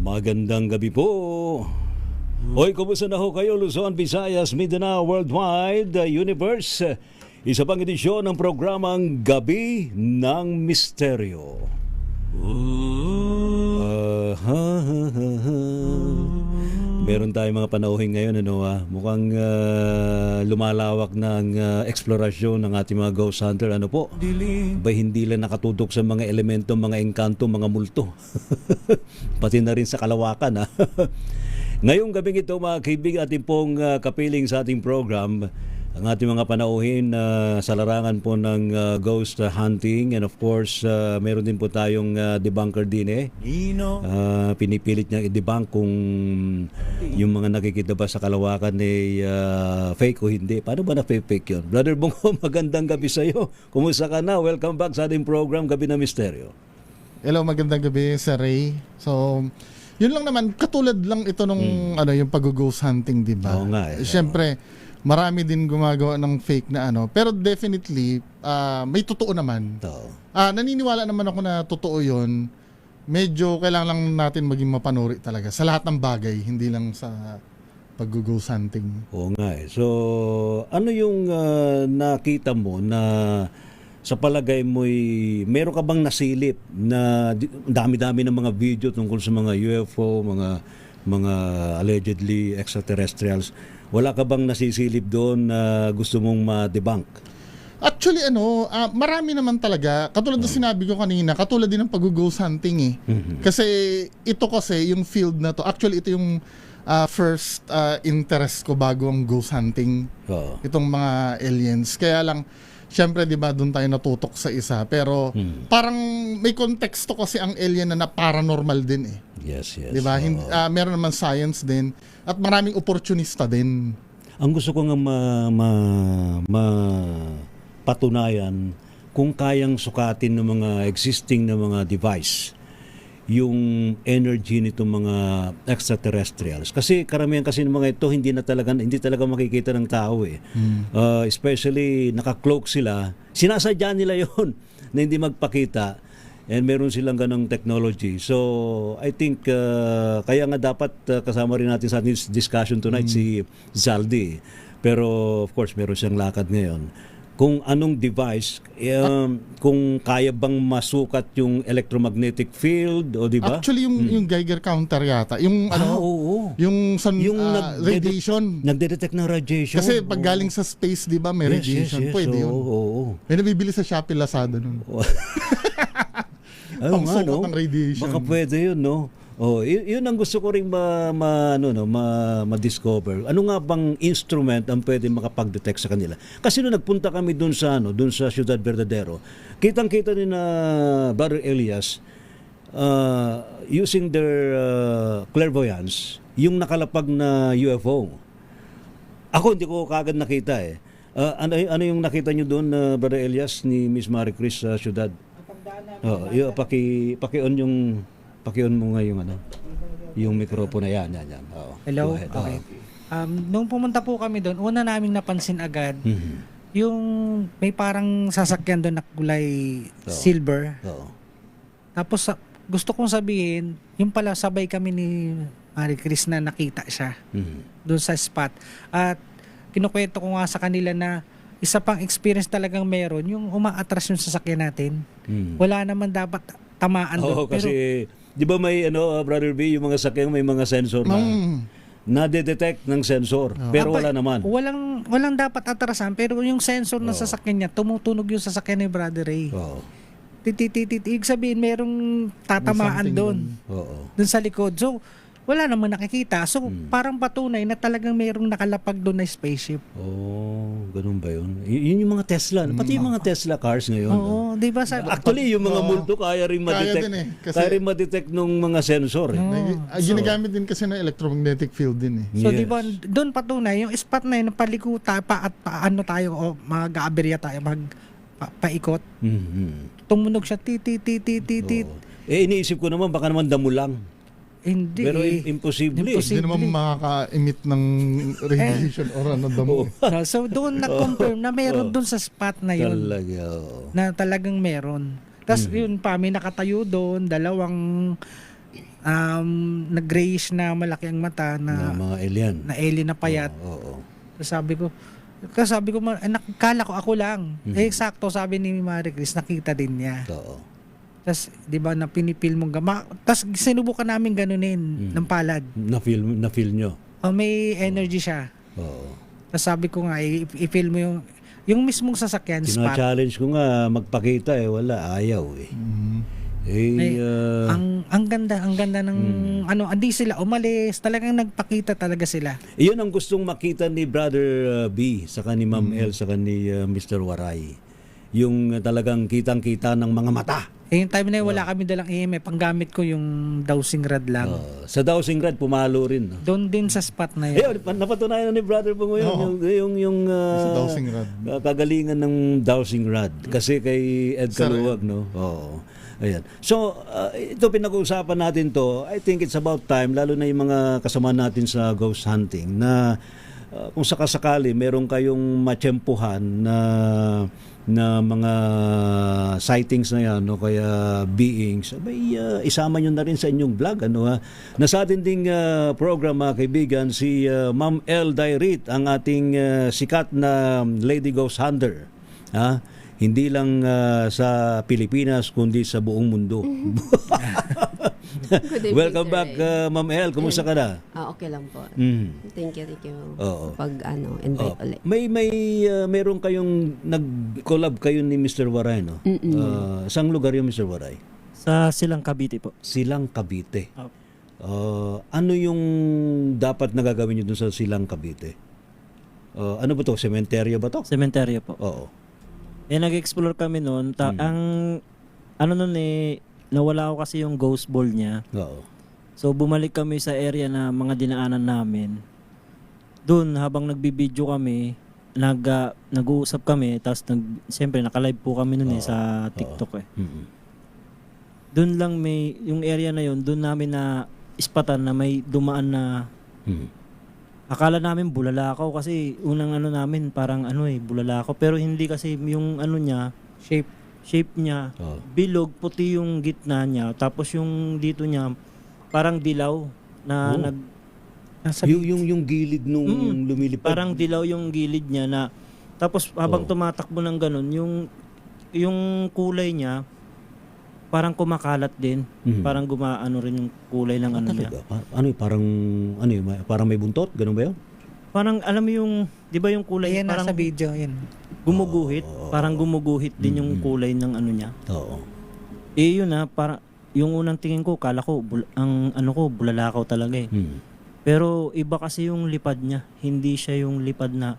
Magandang gabi po. Hoy, kumusta na ho kayo Luzon, Visayas, Mindanao, Worldwide, Universe? Isa pang edisyon ng programang Gabi ng Misteryo. Meron tayong mga panauhin ngayon, mukhang lumalawak ng eksplorasyon ng ating mga ghost hunter. Ano po? Ba hindi lang nakatutok sa mga elemento, mga engkanto, mga multo. Pati na rin sa kalawakan. Ngayong gabing ito, mga kaibigan, ating pong kapiling sa ating program, ang ating mga panauhin sa larangan po ng ghost hunting, and of course meron din po tayong debunker din pinipilit niya i-debunk kung yung mga nakikita ba sa kalawakan ay fake o hindi. Paano ba na fake yun? Brother Bungo, magandang gabi sa iyo. Kumusta ka na? Welcome back sa ating program Gabi na Misteryo. Hello, magandang gabi Sir Ray. So yun lang naman, katulad lang ito nung yung pag-ghost hunting, di ba? Oo nga. Siyempre, marami din gumagawa ng fake na pero definitely may totoo naman. Naniniwala naman ako na totoo 'yon. Medyo kailangan lang natin maging mapanuri talaga sa lahat ng bagay, hindi lang sa pag-ghost hunting. Oo nga. So, ano yung nakita mo na sa palagay mo'y meron ka bang nasilip na dami-dami ng mga video tungkol sa mga UFO, mga allegedly extraterrestrials? Wala ka bang nasisilip doon na gusto mong ma-debunk? Actually, marami naman talaga. Katulad ng sinabi ko kanina, katulad din ng pag-ghost hunting Kasi yung field na to, actually ito yung first interest ko bago ang ghost hunting. Itong mga aliens. Kaya lang, syempre, di ba, doon tayo natutok sa isa. Pero parang may konteksto kasi ang alien na paranormal din Yes. Di ba? Meron naman science din. At maraming opportunista din. Ang gusto ko nga patunayan kung kayang sukatin ng mga existing na mga device yung energy nitong mga extraterrestrials. Kasi karamihan kasi ng mga ito hindi talaga makikita ng tao especially naka-cloak sila. Sinasadya nila yon na hindi magpakita. And meron silang ganong technology. So, I think kaya nga dapat kasama rin natin sa ating discussion tonight si Zaldi. Pero of course, meron siyang lakad ngayon. Kung anong device, kung kaya bang masukat yung electromagnetic field, o di ba? Actually, yung Geiger counter yata. Yung yung radiation. Nagde-detect ng radiation. Kasi pag galing sa space, di ba, may radiation. Pwede yun. May nabibili sa Shopee, Lazada nun. Ayun nga, ng radiation. Baka pwede yun, no? Yun ang gusto ko ring ma-discover. Ano nga bang instrument ang pwede makapag-detect sa kanila? Kasi nung nagpunta kami dun sa Ciudad Verdadero, kitang-kita ni na Brother Elias using their clairvoyance, yung nakalapag na UFO. Ako hindi ko kagad nakita ano yung nakita nyo doon, Brother Elias, ni Miss Marie Chris sa Ciudad? Paki-on mo nga yung microphone na yan. Hello? Okay. Nung pumunta po kami doon, una naming napansin agad, yung may parang sasakyan doon na kulay silver. Tapos gusto kong sabihin, yung pala sabay kami ni Marie Chris na nakita siya doon sa spot. At kinukwento ko nga sa kanila na isa pang experience talagang meron, yung umaatras yung sasakyan natin. Wala naman dapat tamaan doon. Kasi di ba may Brother B, yung mga sakyan may mga sensor na nade-detect ng sensor, pero wala naman. Walang dapat atrasan, pero yung sensor ng sasakyan niya, tumutunog yung sasakyan ni Brother Ray. Ibig sabihin, merong tatamaan doon. Doon sa likod. So, wala namang nakikita. So, parang patunay na talagang mayroong nakalapag doon na spaceship. Ganun ba yun? Yun yung mga Tesla. Pati yung mga Tesla cars ngayon. Di ba? Actually, yung mga multo kaya rin ma-detect. Kaya rin ma-detect nung mga sensor. Ginagamit din kasi ng electromagnetic field din So, di ba, doon patunay, yung spot na yun, palikuta, paano tayo, mag-aaberya tayo, paikot. Tumunog siya, tit. Iniisip ko naman, baka naman damo lang. Hindi. Pero imposible. Hindi naman makaka-emit ng radiation or damo. So doon na-confirm na meron doon sa spot na yun. Talaga. Na talagang meron. Tapos yun pa, may nakatayo doon, dalawang nag-grayish na malaki ang mata Na na mga alien. alien na payat. Oo. Tapos sabi ko, nakala ko ako lang. Eh, sakto, sabi ni Marie Chris, nakita din niya. Oo. Tapos, di ba, na pinipil mong tapos, sinubukan namin ganunin ng palad. Na-feel nyo. May energy siya. Oo. Tapos sabi ko nga, i-feel mo yung mismong sasakyan, spot. Tina-challenge ko nga magpakita wala, ayaw eh. Ang ganda ng hindi sila umalis, talagang nagpakita talaga sila. Iyon ang gustong makita ni Brother B, saka ni Ma'am L, saka ni Mr. Waray. Yung talagang kitang-kita ng mga mata. Yung time na yun, wala kami dalang EMF. Ang gamit ko yung dowsing rod lang. Sa dowsing rod, pumalo rin. No? Doon din sa spot na yun. Napatunayan na ni Brother po ngayon yung Sa dowsing rod. kagalingan ng dowsing rod. Kasi kay Ed Caluwag, no? Oo. Ayan. So, ito pinag-uusapan natin to. I think it's about time, lalo na yung mga kasama natin sa ghost hunting, na kung sakasakali meron kayong matsyempuhan na mga sightings na yan, no, kaya beings, isama nyo na rin sa inyong vlog, na sa ating ding program, mga kaibigan, si Ma'am L. Dairit, ang ating sikat na Lady Ghost Hunter, hindi lang sa Pilipinas kundi sa buong mundo. Good evening, Welcome Sir back, Ray. Ma'am L. Kumusta ka na? Okay lang po. Mm. Thank you Oo. pag invite ulit. Meron kayong nag-collab kayo ni Mr. Waray, no? Saan lugar yung Mr. Waray? Sa Silang Cavite po. Silang Cavite. Opo. Ano yung dapat nagagawin nyo dun sa Silang Cavite? Ano ba to? Sementeryo ba to? Sementeryo po. Oo. Nag-explore kami noon. Nawala ko kasi yung ghost ball niya. Oo. So bumalik kami sa area na mga dinaanan namin. Doon habang nagbibideo kami, nag-uusap kami, tapos siyempre naka-live po kami noon sa TikTok eh. Mm-hmm. Doon lang yung area na yun, doon namin na ispatan na may dumaan na akala namin bulalakaw kasi unang namin parang bulalakaw, pero hindi kasi yung niya, shape niya, bilog, puti yung gitna niya, tapos yung dito niya parang dilaw na yung gilid nung lumilipad. parang dilaw yung gilid niya na tapos habang tumatakbo ng ganun, yung kulay niya parang kumakalat din. Parang gumaano rin yung kulay ng niya. Parang may buntot, ganun ba 'yun? Parang alam mo yung 'di ba yung kulay Ayan, parang nasa video, yan. gumuguhit, parang gumuguhit din yung kulay ng niya. Oo. Yun parang yung unang tingin ko, kala ko bulalakaw talaga eh. Pero iba kasi yung lipad niya. Hindi siya yung lipad na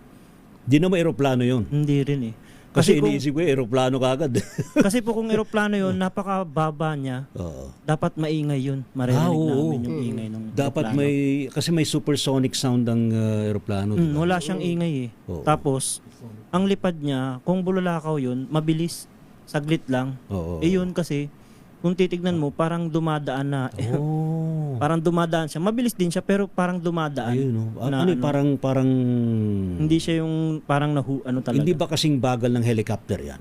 Di naman eroplano 'yun. hindi rin eh. Kasi kung- iniisip ko eroplano kagad. Kasi po kung eroplano yun, napakababa niya. Oo. Dapat maingay yun. Maririnig namin yung ingay ng Dapat eroplano. kasi may supersonic sound ang eroplano. diba? Wala siyang ingay eh. Oo. Tapos, ang lipad niya, kung bulalakaw yun, mabilis. Saglit lang. Oo. Yun kasi, kung titignan mo, parang dumadaan na. Oh. Parang dumadaan siya. Mabilis din siya, pero parang dumadaan. Ayun, no? Na Parang Hindi siya yung parang talaga. hindi ba kasing bagal ng helicopter 'yan?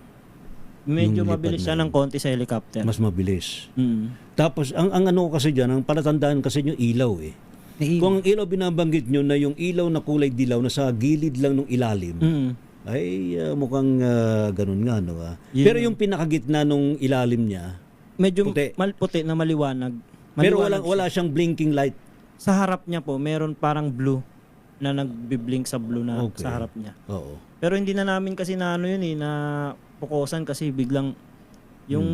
Medyo yung lipad mabilis na siya yun? ng konti sa helicopter. Mas mabilis. Mm. Tapos ang kasi diyan, ang palatandaan kasi yung ilaw eh. Kung ang ilaw binabanggit nyo na yung ilaw na kulay dilaw na sa gilid lang ng ilalim, ay mukhang ganun nga, no? Yun. Pero yung pinakagitna nung ilalim niya, Medyo puti. puti na maliwanag. pero Maliwanag wala siyang blinking light. sa harap niya po, meron parang blue na nagbi-blink sa blue na Okay. sa harap niya. Oo. Pero hindi na namin kasi na yun na pukosan kasi biglang yung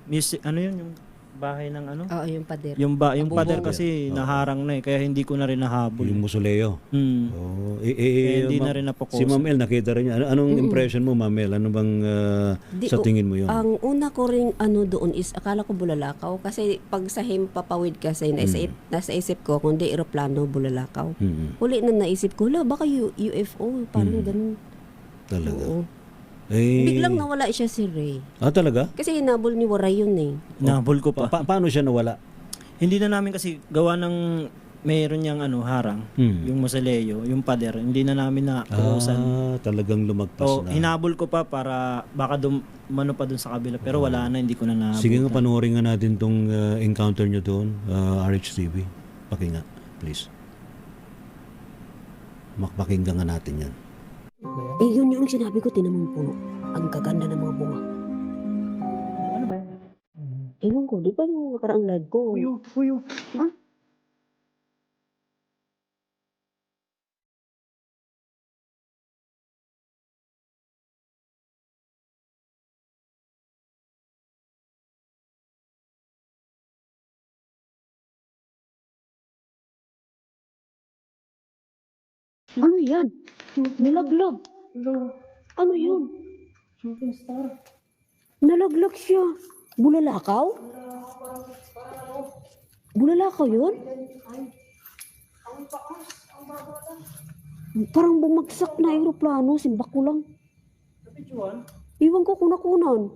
music, yung bahay ng Oo, yung pader. yung Ang pader bubong. kasi naharang na kaya hindi ko na rin nahabol. Yung mausoleo. Mm. Oh, Kaya hindi na rin napukosan. Si Ma'am El, nakita rin niya. Anong impression mo, Ma'am El? Ano bang sa tingin mo yun? Ang una ko ring doon is akala ko bulalakaw kasi pag sa himpapawid kasi nasa isip ko kundi eroplano bulalakaw. Huli na naisip ko, baka UFO, parang ganun. Talaga. Oo. Eh, Biglang nawala siya si Ray. talaga? Kasi hinabol ni Waray yun eh. Nahabol ko pa. Paano siya nawala? Hindi na namin kasi gawa ng mayroon niyang harang, yung mausoleo, yung pader, hindi na namin na kuusan. Talagang lumagpas So, na. hinabol ko pa para baka mano pa dun sa kabila. Pero wala na, hindi ko na nahabol. Sige nga, panoorin nga natin tong encounter nyo doon, RHTV. Pakinggan, please. Pakinggan nga natin yan. Eh, yun yung sinabi ko, tinamong puno. Ang gaganda ng mga bunga. Ano ba? Ewan ko, di ba yung nakaraang live ko? Puyo. Ano yan? Nalaglag. Ano yun? Nalaglag siya. Bulalakaw? Bulalakaw yun? Parang bumagsak na aeroplano. Simbak ko lang. Iwan ko kunakunan.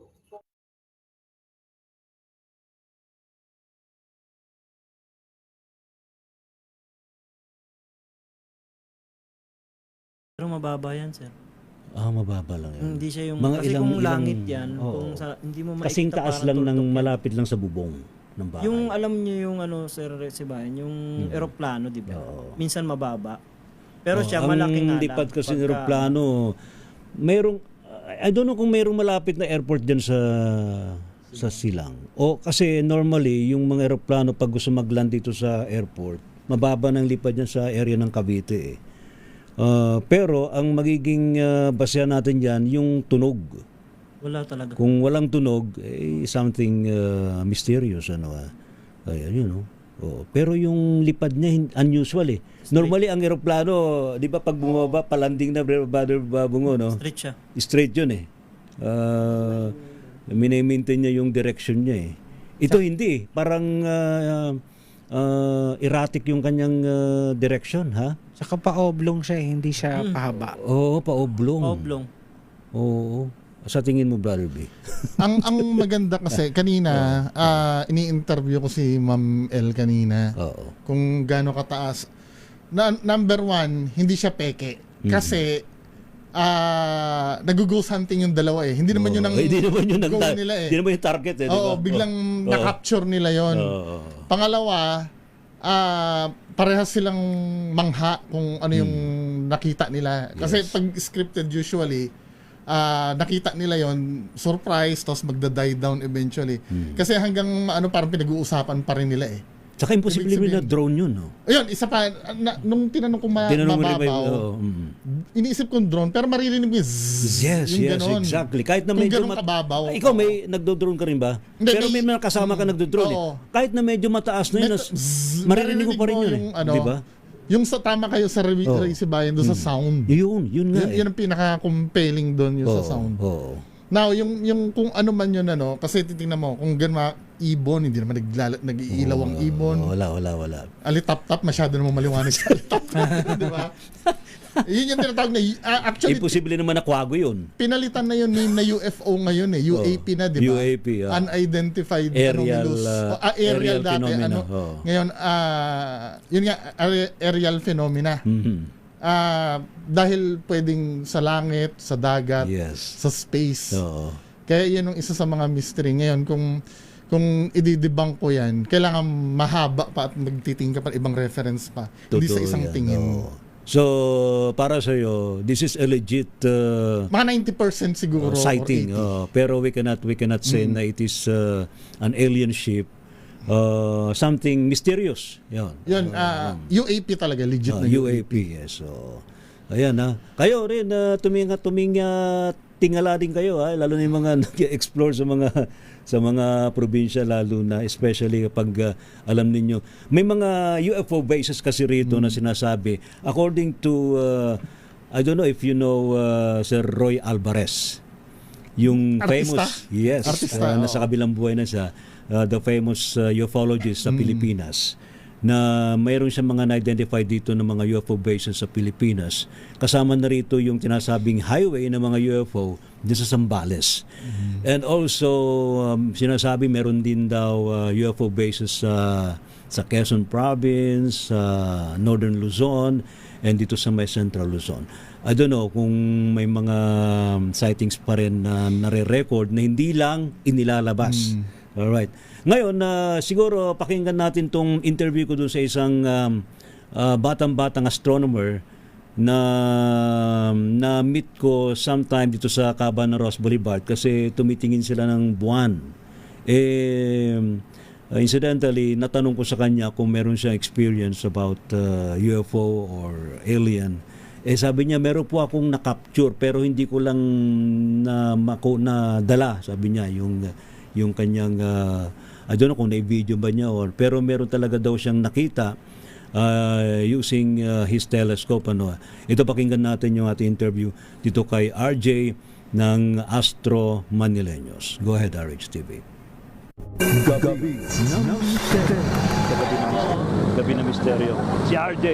Pero mababa yan, sir. Mababa lang yan. Hindi siya yung, Mga kasi ilang- kung langit ilang- yan, oo. kung hindi mo maikta, Kasing taas parang lang ng tuldok yan. malapit lang sa bubong ng bahay. Yung alam niyo yung Sir Sibayan, yung eroplano, di ba? Oo. Minsan mababa. Pero Oh, siya malaki nga ang lang. lipad kasi ng Pagka- eroplano, mayroong, I don't know kung mayroong malapit na airport dyan sa silang. O kasi normally, yung mga eroplano pag gusto mag-land dito sa airport, mababa ng lipad yan sa area ng Cavite eh. Pero ang magiging basehan natin dyan, yung tunog. Wala talaga. Kung walang tunog, something mysterious. Ayan, yun, no? Pero yung lipad niya, unusual eh. Normally, ang eroplano, di ba pag bumaba, palanding na babungo, no? Straight siya. Straight yun eh. Minimaintain niya yung direction niya eh. Ito hindi eh. Parang erratic yung kanyang direction, ha? Saka pa-oblong siya, hindi siya pahaba. Oo, paoblong. Oblong. Oo. Sa tingin mo, Brother B? ang maganda kasi kanina ini-interview ko si Ma'am L kanina Oo. kung gaano kataas. Number one, hindi siya peke. Kasi nag-ghost hunting yung dalawa eh. Hindi naman yun ang Hindi naman yun ang goal nila eh. Hindi naman yung target eh. di Oo, ba? biglang na-capture nila yon. Oo. Pangalawa, parehas silang mangha kung ano yung nakita nila. Kasi pag scripted usually, nakita nila yon surprise, tapos magda-die down eventually. Kasi hanggang parang pinag-uusapan pa rin nila eh. Tsaka imposible Ibig na drone yun, no? Ayun, isa pa, nung tinanong ko Tinanong mo rin ba mababaw, iniisip kong drone, pero maririnig mo yung zzzz, Yes, yung yes, ganon. exactly. Kahit na Kung medyo ganun kababaw. Ikaw may nagdo-drone ka rin ba? Hindi, Pero may mga kasama ka nagdo-drone eh. oo. Kahit na medyo mataas na yun, maririnig mo pa rin yun eh. Di ba? Yung sa tama kayo sa Sibayan doon sa sound. Yun nga Yun ang pinaka-compelling doon yung sa sound. Oo. Now, yung kung ano man yun, kasi titingnan mo, kung ganun ibon, hindi naman nag-iilaw ang ibon. Wala. Alitap-tap, masyado naman maliwanag sa alitap-tap. Di ba? Yun yung tinatawag na, actually, Imposible naman na kwago yun. pinalitan na yung name na UFO ngayon eh. UAP na, di ba? UAP, Unidentified Aerial, anomalous. aerial Aerial dati. phenomena, oo. Ngayon, yun nga, aerial phenomena. Mhm. Dahil pwedeng sa langit, sa dagat, Yes. sa space. Oo. Kaya yun ang isa sa mga mystery. Ngayon, kung ididibang ko yan, kailangan mahaba pa at magtitingin ka pa ibang reference pa. Hindi sa Totoo isang yan, tingin. oo. So, para sa iyo, this is a legit Mga 90% siguro. or sighting. 80. Pero we cannot say na it is an alien ship. Something mysterious. Yun. Yun, UAP talaga, legit na UAP, yes. So, ayan ha. Kayo rin, tingala din kayo ha, lalo na yung mga nag-explore sa mga probinsya, lalo na especially kapag alam ninyo. May mga UFO bases kasi rito na sinasabi. According to, I don't know if you know Sir Roy Alvarez. Yung Artista? famous, yes, Artista, nasa kabilang buhay na siya, the famous ufologist sa Pilipinas. na mayroon siyang mga na-identify dito ng mga UFO bases sa Pilipinas. Kasama na rito yung tinasabing highway ng mga UFO din sa Zambales. And also, sinasabi meron din daw UFO bases sa Quezon Province, sa Northern Luzon, and dito sa may Central Luzon. I don't know kung may mga sightings pa rin na nare-record na hindi lang inilalabas. Alright. Ngayon, siguro pakinggan natin tong interview ko dun sa isang batang-batang astronomer na meet ko sometime dito sa Cabañeros Boulevard kasi tumitingin sila ng buwan. Incidentally, natanong ko sa kanya kung meron siyang experience about UFO or alien. Sabi niya, meron po akong na-capture pero hindi ko lang nadala, sabi niya, yung kanyang, I don't know kung na-video ba niya pero meron talaga daw siyang nakita using his telescope. Ito, pakinggan natin yung ating interview dito kay RJ ng Astro Manileños. Go ahead, RHTV. Gabi ng misteryo. Si RJ,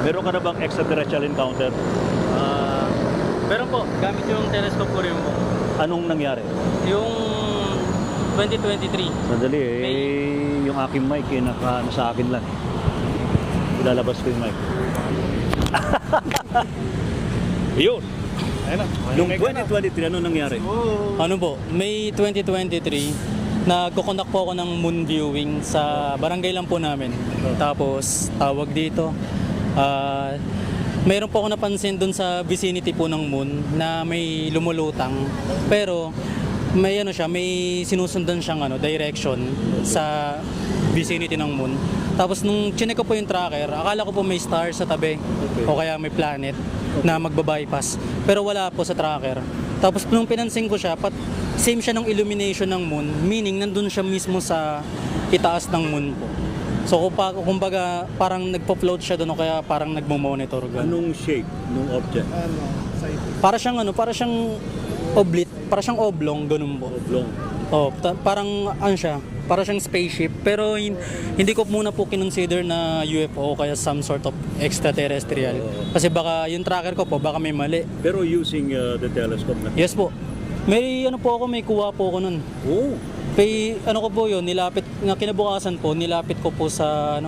meron ka na bang extraterrestrial encounter? Pero po, gamit yung telescope ko rin po. Anong nangyari? Yung 2023. Sandali yung aking mic nasa akin lang. Ilalabas ko yung mic. Yun! Noong 2023, ano nangyari? Ano po, May 2023, nagko-conduct po ako ng moon viewing sa barangay lang po namin. Tapos, tawag dito, mayroon po ako napansin dun sa vicinity po ng moon na may lumulutang. Pero, may may sinusundan siyang direction sa vicinity ng moon. Tapos nung chinek ko po yung tracker, akala ko po may star sa tabi o kaya may planet na magbabypass. Pero wala po sa tracker. Tapos nung pinansin ko siya, same siya ng illumination ng moon, meaning nandun siya mismo sa itaas ng moon po. So kumbaga parang nagpo-float siya doon o kaya parang nagmo-monitor. Anong shape ng object? Para siyang oblate, para siyang oblong, ganun po. Oblong. Parang para siyang spaceship, pero hindi ko muna po kinonsider na UFO o kaya some sort of extraterrestrial. Kasi baka yung tracker ko po, baka may mali. Pero using the telescope na? Yes po. May may kuha po ako nun. Oh. Ko po yun, kinabukasan po, nilapit ko po sa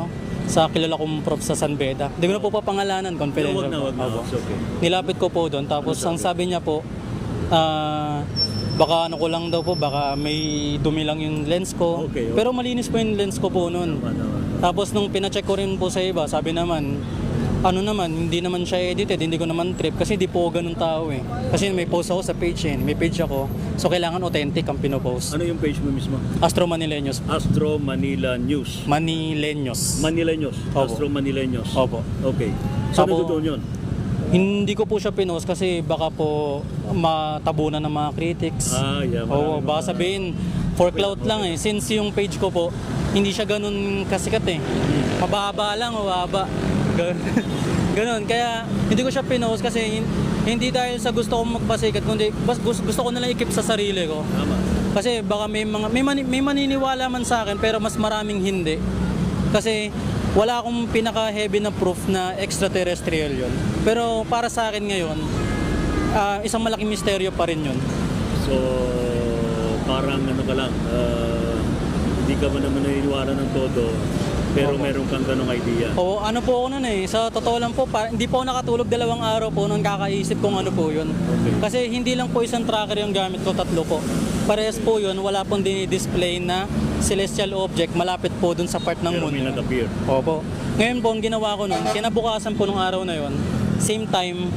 kilala kong prof sa San Beda. Hindi ko na po papangalanan, confidential. Wag na. It's okay. Nilapit ko po doon, tapos ang sabi niya po, baka ko lang daw po, baka may dumi lang yung lens ko. Okay. Pero malinis po yung lens ko po noon. Tapos nung pina-check ko rin po sa iba, sabi naman, hindi naman siya edited, hindi ko naman trip kasi hindi po ganun tao eh. Kasi may post ako sa page may page ako. So kailangan authentic ang pinopost. Ano yung page mo mismo? Astro Manileños. Astro Manila News. Manileños. Manileños. Opo. Astro Manileños. Opo. Okay. Saan Opo. natutuon yun? Hindi ko po siya pinost kasi baka po matabunan ng mga critics. Yeah. Oo, baka sabihin, for clout lang eh. Since yung page ko po, hindi siya ganun kasikat eh. Mababa lang, mababa. Ganun. Kaya hindi ko siya pinost kasi hindi dahil sa gusto kong magpasikat, kundi gusto ko na lang i-keep sa sarili ko. Tama. Kasi baka may maniniwala man sa akin pero mas maraming hindi. Kasi wala akong pinaka-heavy na proof na extraterrestrial yun. Pero para sa akin ngayon, isang malaking misteryo pa rin yun. So, parang ka lang, hindi ka man naman naniniwala ng todo, pero meron kang ganong idea. Oo, po ako nun eh. Sa totoo lang po, hindi po ako nakatulog 2 araw po nang kakaisip kung ano po yun. Okay. Kasi hindi lang po isang tracker yung gamit ko, 3 po. Parehas po yun, wala pong dinidisplay na celestial object malapit po dun sa part ng Pero moon. may nag-appear. Opo. Ngayon po, ang ginawa ko nun, kinabukasan po nung araw na yun, same time,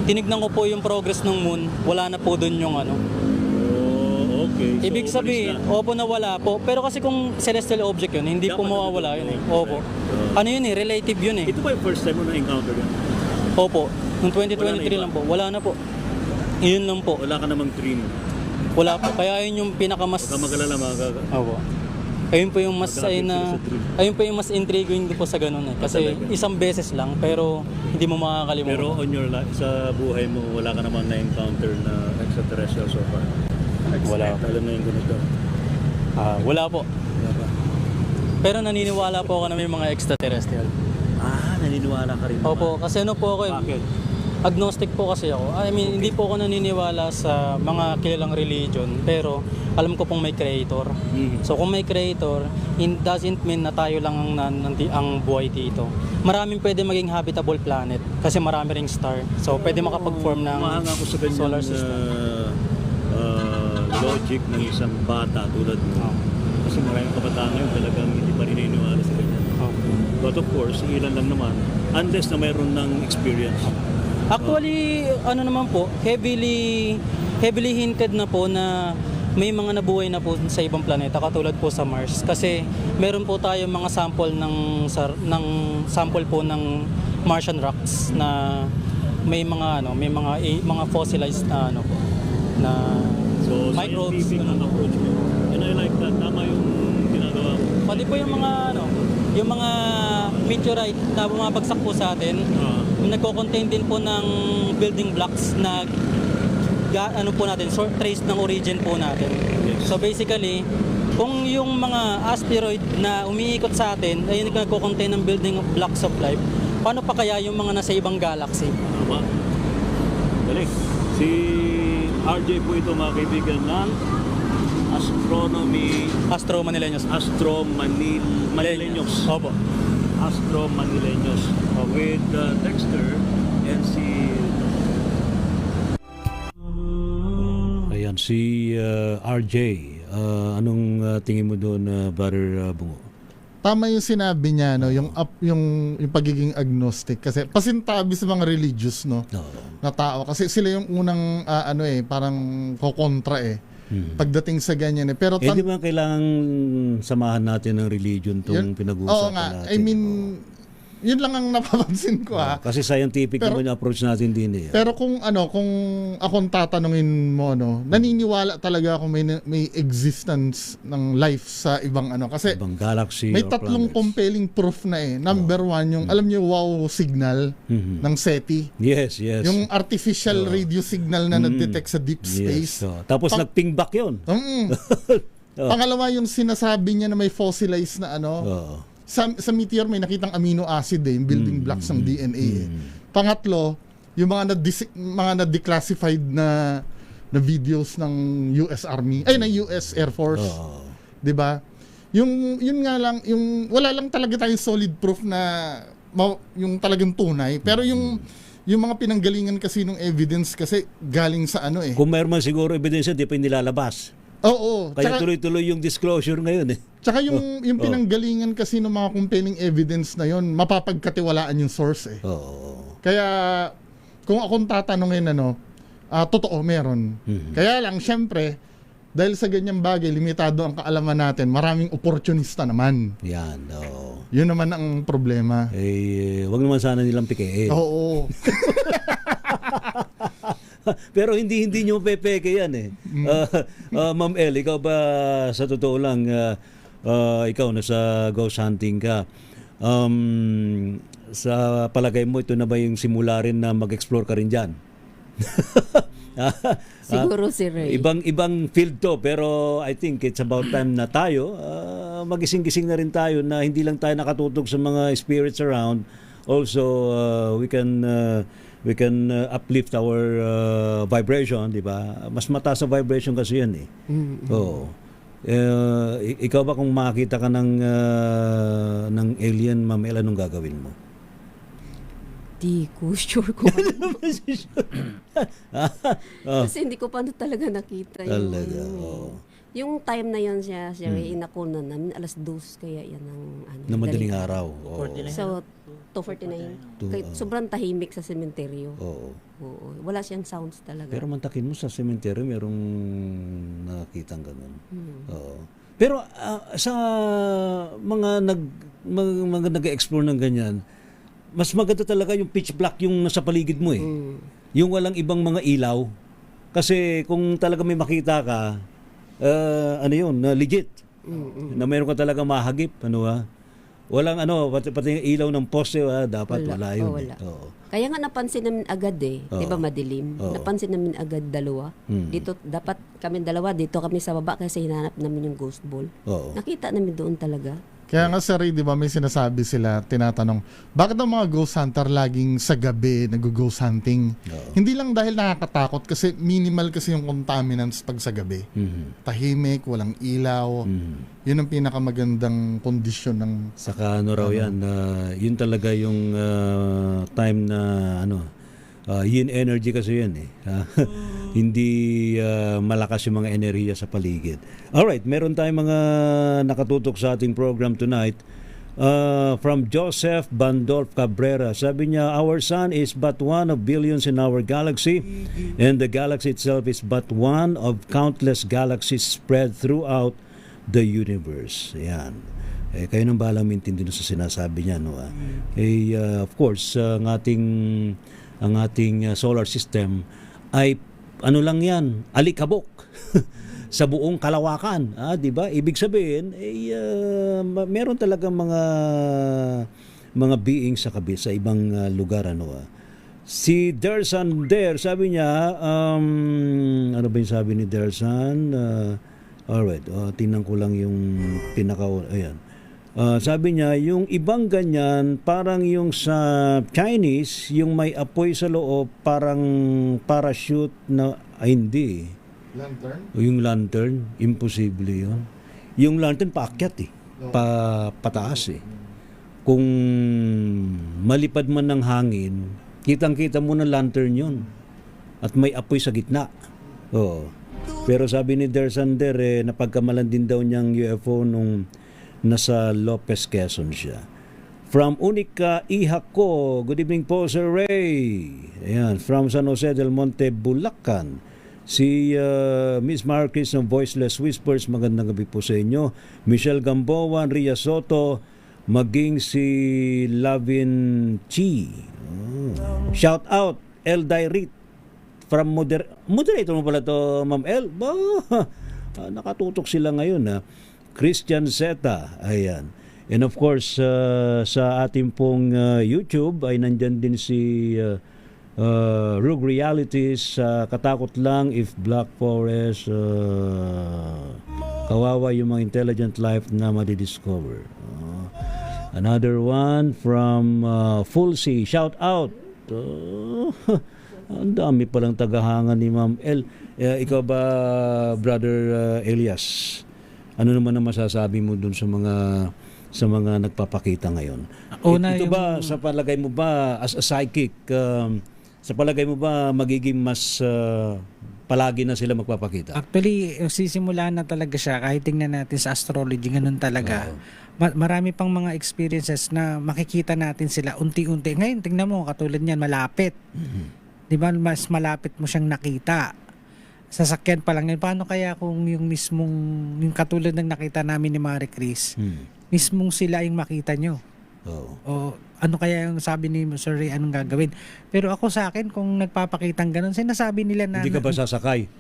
tinignan ko po yung progress ng moon, wala na po dun yung Oh, okay. So, Ibig sabihin, opo na wala po. Pero kasi kung celestial object yun, hindi po Dapat mawawala nandun yun eh. yun. Opo. Ano yun eh, relative yun eh. Ito ba yung first time mo na-encounter yun? Opo. Noong Wala 2023 na iba? lang po. Wala na po. Yun lang po. Wala ka namang dream. Wala po. Kaya yun yung pinakamas... Huwag ka mag-alala, Opo. Ayun po yung mas Magkakapit sila sa trip. ayun po yung mas intriguing din po sa ganun eh. Kasi Talaga? isang beses lang pero hindi mo makakalimutan. Pero on your life, sa buhay mo, wala ka naman na-encounter na extraterrestrial so far? Wala. Alam na yung ganito. Wala po. Wala pa. Pero naniniwala po ako na may mga extraterrestrial. Naniniwala ka rin. Opo, kasi ano po ako eh. Bakit? Agnostic po kasi ako. I mean, hindi po ako naniniwala sa mga kilalang religion, pero alam ko pong may creator. So kung may creator, it doesn't mean na tayo lang ang buhay dito. Maraming pwede maging habitable planet kasi marami ring star. So pwede makapag-form ng Mahanga ko sa ganyang solar system. Logic ng isang bata tulad mo. Kasi maraming kabataan ngayon talagang hindi pa rin naniniwala sa ganyan. But of course, ilan lang naman, unless na mayroon ng experience. Actually, ano naman po, heavily hinted na po na may mga nabuhay na po sa ibang planeta katulad po sa Mars kasi meron po tayo mga sample ng sample po ng Martian rocks na may mga fossilized na ano po na So, microbes. scientific ang approach mo. And I like that. Tama yung ginagawa mo. Pati po yung mga meteorite na bumabagsak po sa atin, nagko-contain din po ng building blocks na trace ng origin po natin. Yes. So basically, kung yung mga asteroid na umiikot sa atin ay nagko-contain ng building blocks of life, paano pa kaya yung mga nasa ibang galaxy? Tama. Galing. Si RJ po ito, mga kaibigan, ng Astro Manileños. Manileños. Opo. Astro Manileños. With Dexter and Ayan, si RJ. Anong tingin mo doon, Brother Bungo? Tama yung sinabi niya, no, yung pagiging agnostic kasi pasintabi sa mga religious, no, na tao kasi sila yung unang parang kokontra pagdating sa ganyan pero di ba kailangan samahan natin ng religion tong pinag-uusapan oo nga, natin? I mean, yun lang ang napapansin ko kasi scientific naman yung approach natin din Pero kung akong tatanungin mo, no, naniniwala talaga ako may existence ng life sa ibang kasi ibang galaxy may or tatlong planets. compelling proof na Number one, yung alam niyo wow signal ng SETI. Yes. Yung artificial radio signal na nag-detect sa deep space. Yes. Tapos nag-ping back yun. Pangalawa, yung sinasabi niya na may fossilized na sa meteor may nakitang amino acid yung building blocks ng DNA Pangatlo, yung mga na-declassified na videos ng US Army, ng US Air Force. 'Di ba? Yun nga lang, yung wala lang talaga tayong solid proof na yung talagang tunay, pero yung mga pinanggalingan kasi ng evidence kasi galing sa Kung mayroon man siguro ebidensya, di pa yung nilalabas. Oo. Kaya tuloy-tuloy yung disclosure ngayon Tsaka yung pinanggalingan kasi ng mga compelling evidence na yon, mapapagkatiwalaan yung source Kaya kung akong tatanungin totoo meron. Kaya lang syempre dahil sa ganyang bagay limitado ang kaalaman natin, maraming opportunista naman. Yan. Yun naman ang problema. Wag naman sana nilang pikein. Oo. Pero hindi nyo pepeke yan Ma'am El, ikaw ba sa totoo lang ikaw nasa ghost hunting ka, sa palagay mo ito na ba yung simula rin na mag-explore ka rin dyan? Siguro si Ray. Ibang field to, pero I think it's about time na tayo magising-gising na rin tayo na hindi lang tayo nakatutok sa mga spirits around. Also we can uplift our vibration, di ba? Mas mataas na vibration kasi yan Oo. Ikaw ba kung makakita ka ng alien, Ma'am El, anong gagawin mo? Di ko sure kung ano. Kasi hindi ko pa talaga nakita Talaga, yung time na yon siya inakunan namin 2:00 kaya yan ang na madaling araw. So 2:49. Sobrang tahimik sa sementeryo. Oo. Wala siyang sounds talaga. Pero mantakin mo sa cemetery, merong nakitang ganun. Pero sa mga nag-explore ng ganyan, mas maganda talaga yung pitch black yung nasa paligid mo Yung walang ibang mga ilaw. Kasi kung talaga may makita ka, legit. Na meron ka talaga mahagip, walang pati yung ilaw ng poste, dapat wala yun. Wala. Kaya nga napansin namin agad 'di ba madilim? Napansin namin agad dalawa. Dito dapat kami dalawa, dito kami sa baba kasi hinanap namin yung ghost ball. Nakita namin doon talaga. Kaya nga sir, di ba may sinasabi sila, tinatanong, bakit ang mga ghost hunter laging sa gabi nag-ghost hunting? Hindi lang dahil nakakatakot kasi minimal kasi yung contaminants pag sa gabi. Tahimik, walang ilaw. Yun ang pinakamagandang kondisyon ng... Saka ano raw yan, yun talaga yung time na yin energy kasi yan eh. Hindi malakas yung mga enerhiya sa paligid. Alright, meron tayong mga nakatutok sa ating program tonight. From Joseph Bandolf Cabrera. Sabi niya, our sun is but one of billions in our galaxy, and the galaxy itself is but one of countless galaxies spread throughout the universe. Yan. Kayo nang balang mintindi sa sinasabi niya. No? Of course, ang ating solar system ay ano lang yan, alikabok sa buong kalawakan, di ba? Ibig sabihin meron talagang mga beings sa ibang lugar Si Dersan sabi niya ano ba yung sabi ni Dersan? Alright, tingnan ko lang yung ayan. Sabi niya, yung ibang ganyan, parang yung sa Chinese, yung may apoy sa loob, parang parachute na, hindi. Lantern? Yung lantern, imposible yun. Yung lantern, paakyat pataas Kung malipad man ng hangin, kitang-kita mo na lantern yun. At may apoy sa gitna. Oo. Pero sabi ni Dersander, napagkamalan din daw niyang UFO nung nasa Lopez, Quezon siya. From Unica, Ihako. Good evening po, Sir Ray. Ayan, from San Jose del Monte, Bulacan. Si Miss Marquez ng Voiceless Whispers, magandang gabi po sa inyo. Michelle Gamboan, Ria Soto, maging si Lavin Chi. Shout out, El Dairit. From moderator mo pala to, Ma'am El. Nakatutok sila ngayon Christian Zeta, ayan. And of course, sa ating pong YouTube ay nandyan din si Rogue Realities, katakot lang if Black Forest, kawawa yung mga intelligent life na madidiscover. Another one from Full Sea, shout out. Ang dami palang tagahangan ni Ma'am El. Ikaw ba, Brother Elias? Ano naman ang masasabi mo dun sa mga nagpapakita ngayon? Ito ba, sa palagay mo ba, as a psychic, sa palagay mo ba magiging mas palagi na sila magpapakita? Actually, sisimula na talaga siya. Kahit tingnan natin sa astrology, ganun talaga. Marami pang mga experiences na makikita natin sila unti-unti. Ngayon, tingnan mo, katulad niyan, malapit. Di ba, mas malapit mo siyang nakita. Sasakyan pa lang yun. Paano kaya kung yung yung katulad ng nakita namin ni Marie Chris, mismong sila yung makita nyo? O ano kaya yung sabi ni Sir Ray, anong gagawin? Pero ako sa akin, kung nagpapakitang ganun, sinasabi nila na... Hindi ka ba sasakay?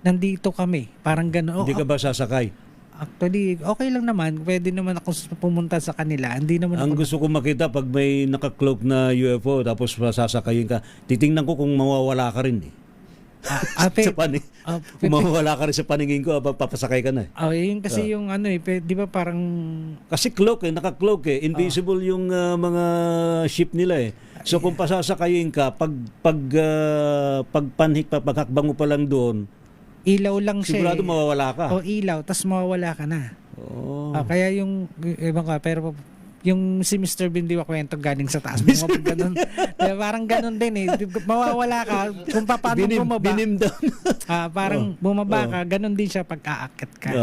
Nandito kami. Parang ganun. Hindi ka ba sasakay? Actually, okay lang naman. Pwede naman ako pumunta sa kanila. Hindi naman Ang gusto ko makita, pag may nakakloak na UFO, tapos sasakayin ka, titingnan ko kung mawawala ka rin sa panig. Kung mawawala ka rin sa paningin ko, papasakay ka na yun kasi yung di ba parang... Kasi cloak naka-cloak invisible yung mga ship nila So kung pasasakayin ka, paghakbang mo pa lang doon, ilaw lang siya. Sigurado mawawala ka. Ilaw, tas mawawala ka na. Kaya yung ibang pero yung si Mr. Bean di ba kwento galing sa taas. Ganun. Parang ganun din mawawala ka kung paano bumaba. Binim down. Parang bumaba ka, ganun din siya pag aakyat ka.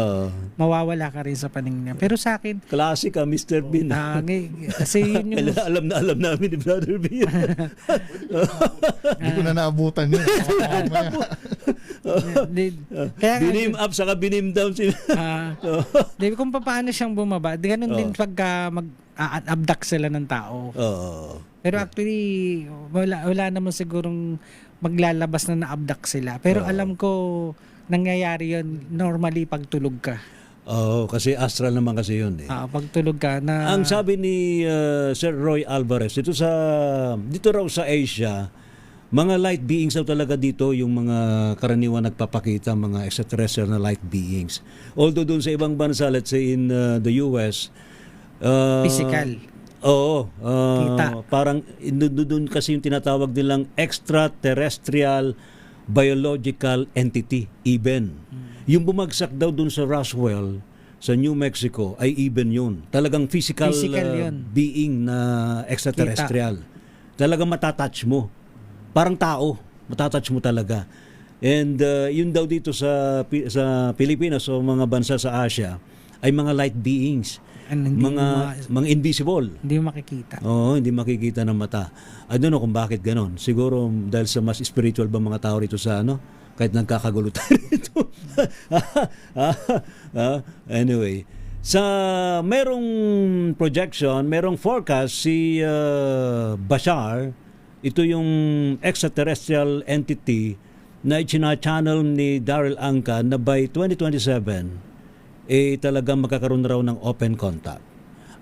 Mawawala ka rin sa paningin niya. Pero sa akin, classic Mr. Bean. Kasi yun yung... alam namin ni Brother Bean. Hindi ko na naabutan yun. Kaya binim up saka binim down sila. Kung paano siyang bumaba, ganun din pagka abduct sila ng tao. Pero actually wala naman sigurong maglalabas na na-abduct sila. Pero alam ko nangyayari yun normally pag tulog ka. Kasi astral naman kasi yun pag tulog ka na... Ang sabi ni Sir Roy Alvarez dito raw sa Asia, mga light beings daw talaga dito, yung mga karaniwan nagpapakita, mga extraterrestrial na light beings. Although doon sa ibang bansa, let's say in the US, Physical. Oo. Kita. Parang doon kasi yung tinatawag nilang extraterrestrial biological entity, even. Yung bumagsak daw doon sa Roswell, sa New Mexico, ay even yun. Talagang physical, Yun. being na extraterrestrial. Talagang matatouch mo. Parang tao. Matatouch mo talaga. And yun daw dito sa Pilipinas o mga bansa sa Asia ay mga light beings. And hindi Mga invisible. hindi mo makikita. Oo, hindi makikita ng mata. I don't know kung bakit ganon. Siguro dahil sa mas spiritual ba mga tao rito sa kahit nagkakagulo tayo rito. Anyway, merong projection, merong forecast si Bashar, ito yung extraterrestrial entity na channel ni Daryl Anka na by 2027 talagang magkakaroon raw ng open contact.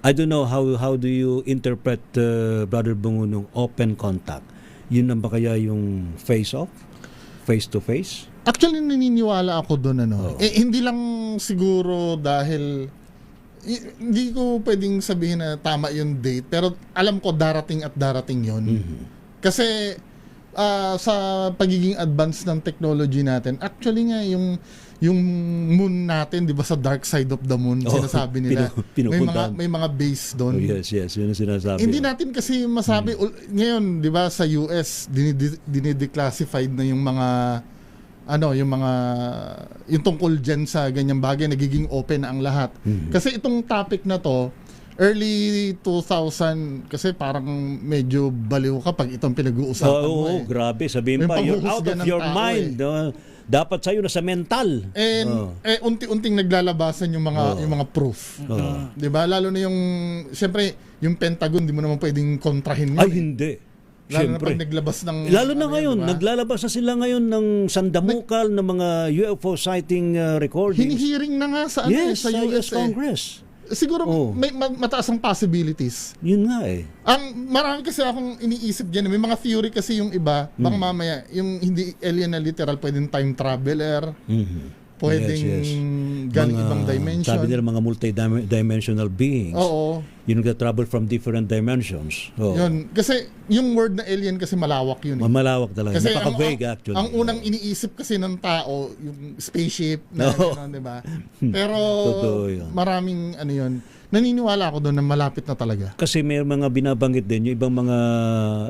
I don't know how do you interpret Brother Bungo nung open contact. Yun na ba kaya yung face-off? Face-to-face? Actually, naniniwala ako doon. Hindi lang siguro dahil hindi ko pwedeng sabihin na tama yung date, pero alam ko darating at darating yon. Kasi sa pagiging advanced ng technology natin, actually nga yung moon natin, 'di ba, sa dark side of the moon, sinasabi nila. May mga base doon. Oh, yes, yun ang sinasabi. Hindi natin kasi masabi ngayon, 'di ba, sa US dinideclassified na yung mga yung tungkol dyan sa ganyang bagay, nagiging open na ang lahat. Kasi itong topic na to, early 2000, kasi parang medyo baliw ka pag itong pinag-uusapan mo. Grabe. Sabihin pa, May you're out panghuhusga of ng your tao, mind. Dapat sa'yo na sa mental. And unti-unting naglalabasan yung mga proof. 'Di ba? Lalo na yung siyempre yung Pentagon, di mo naman pwedeng kontrahin yun. Ay, hindi. Lalo Siyempre. na pag naglabas ng Lalo na ngayon, diba? naglalabas na sila ngayon ng sandamukal ng mga UFO sighting recordings. Hinihiring na nga sa Yes, sa US. Congress. Siguro may mataas ang possibilities. Yun nga eh. Ang marami kasi akong iniisip diyan, may mga theory kasi yung iba, baka mamaya yung hindi alien na literal, pwedeng time traveler, pwedeng galing ibang dimension. Sabi nila mga multi-dimensional beings. Oo. Yung nagta-travel from different dimensions. Oo. Yun. Kasi yung word na alien kasi malawak yun. Malawak talaga. Kasi Napaka-vague actually. ang unang iniisip kasi ng tao, yung spaceship na gano'n, di ba? Pero Totoo yun. maraming yun. Naniniwala ako doon na malapit na talaga. Kasi may mga binabanggit din yung ibang mga,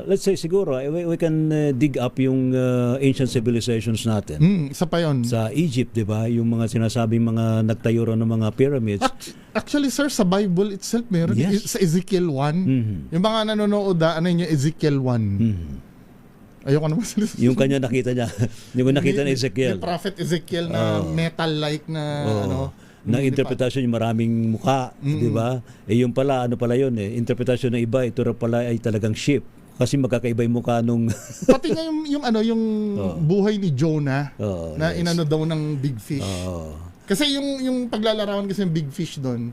let's say siguro, we can dig up yung ancient civilizations natin. Isa pa yun. Sa Egypt, di ba? Yung mga sinasabing mga nagtayo raw ng mga pyramids. Actually, sir, sa Bible itself, meron. Yes. Sa Ezekiel 1. Yung mga nanonood, yung Ezekiel 1. Ayoko naman sila. Yung kanya nakita niya. Yung nakita ni Ezekiel. Yung prophet Ezekiel na metal-like na ng interpretasyon yung maraming mukha, di ba? Yung pala, yun eh. Interpretasyon ng iba, ito pala ay talagang ship. Kasi magkakaiba yung mukha nung... Pati nga yung buhay ni Jonah na yes. inano daw ng big fish. Kasi yung paglalarawan kasi ng big fish doon,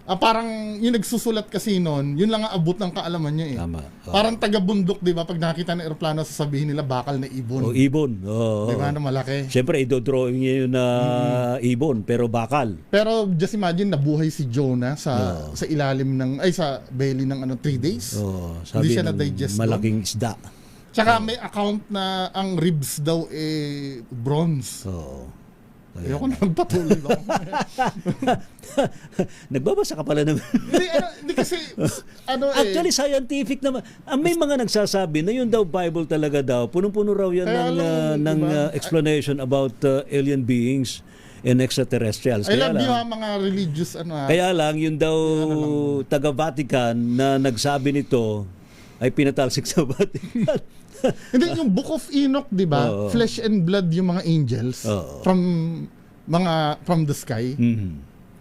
parang yung nagsusulat kasi noon, yun lang ang abot ng kaalaman niya eh. Tama. Parang taga-bundok, di ba? Pag nakita ng eroplano, sasabihin nila bakal na ibon. Ibon. Di ba, na malaki. Siyempre, idodrawing niya yun na ibon, pero bakal. Pero just imagine, nabuhay si Jonah sa ilalim sa belly ng 3 days. Sabi Hindi siya ng na-digest malaking isda. Tsaka may account na ang ribs daw bronze. Ayoko na magpatuloy lang. Nagbabasa ka pala ng... Hindi kasi, Actually, scientific naman. May mga nagsasabi na yun daw Bible talaga daw. Punong-puno raw yan ng explanation about alien beings and extraterrestrials. I love you mga religious Kaya lang, yun daw taga-Vatican na nagsabi nito ay pinatalsik sa Vatican. Hindi, yung Book of Enoch, di ba? Flesh and blood yung mga angels from the sky.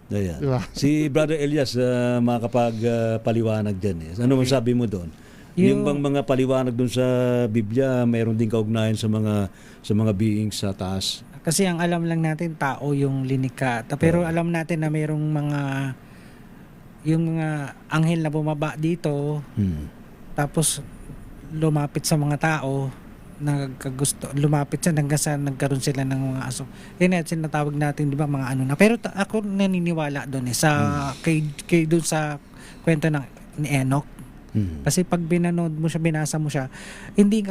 Ayan. Diba? Si Brother Elias makakapagpaliwanag dyan eh. Ano man sabi mo doon? Yung bang mga paliwanag doon sa Biblia, mayroon din kaugnayan sa mga beings sa taas? Kasi ang alam lang natin, tao yung linikha. Pero alam natin na mayroong yung mga anghel na bumaba dito, tapos lumapit sa mga tao, lumapit siya hanggang sa nagkaroon sila ng mga aso. Yun at sinatawag natin, di ba, mga na. Pero ako naniniwala doon kay doon sa kwento ni Enoch. Kasi pag binanood mo siya, binasa mo siya, hindi